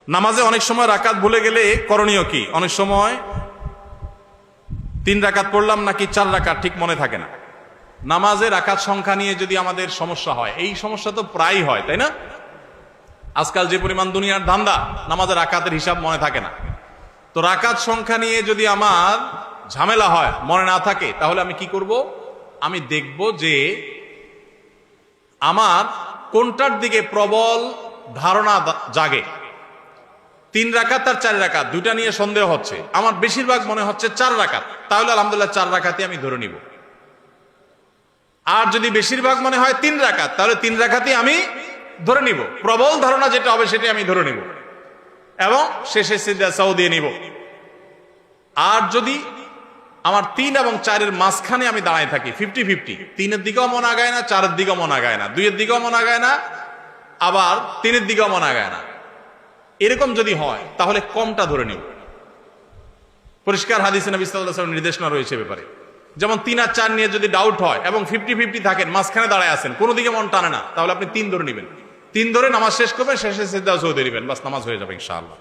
নামাজে অনেক সময় রাকাত ভুলে গেলে করণীয় কি? অনেক সময় 3 রাকাত পড়লাম নাকি 4 রাকাত ঠিক মনে থাকে না। নামাজে রাকাত সংখ্যা নিয়ে যদি আমাদের সমস্যা হয়, এই সমস্যা তো প্রায়ই হয়, তাই না? আজকাল যে পরিমাণ দুনিয়ার ধান্দা, নামাজের রাকাতের হিসাব মনে থাকে না। তো রাকাত সংখ্যা নিয়ে যদি আমার ঝামেলা হয়, মনে না থাকে, তাহলে আমি কি করব? আমি দেখব যে আমার কোনটার দিকে প্রবল ধারণা জাগে। 3 রাকাত আর 4 রাকাত দুইটা নিয়ে সন্দেহ হচ্ছে, আমার বেশিরভাগ মনে হচ্ছে 4 রাকাত, তাহলে আলহামদুলিল্লাহ 4 রাকাতই আমি ধরে নিব। আর যদি বেশিরভাগ মনে হয় 3 রাকাত, তাহলে 3 রাকাতই আমি ধরে নিব। প্রবল ধারণা যেটা হবে সেটাই আমি ধরে নিব এবং শেষে সিজদা সাউ দিয়ে নিব। আর যদি আমার 3 এবং 4-এর মাঝখানে আমি দাঁড়ায় থাকি, 50-50, 3-এর দিকেও মন আগায় না, 4-এর দিকেও মন আগায় না, 2-এর দিকেও মন আগায় না, আবার 3-এর দিকেও মন আগায় না, এরকম যদি হয় তাহলে কমটা ধরে নিব। পরিষ্কার হাদিসে নবী সাল্লাল্লাহু আলাইহি ওয়াসাল্লাম নির্দেশনা রয়েছে ব্যাপারে। যেমন 3 আর 4 নিয়ে যদি ডাউট হয় এবং 50-50 থাকেন, মাঝখানে দাঁড়ায় আছেন, কোনো দিকে মন টানে না, তাহলে আপনি 3 ধরে নেবেন। 3 ধরে নামাজ শেষ করবেন, শেষে সিজদা সাউ দিয়ে দিবেন, বাস নামাজ হয়ে যাবে ইনশাআল্লাহ।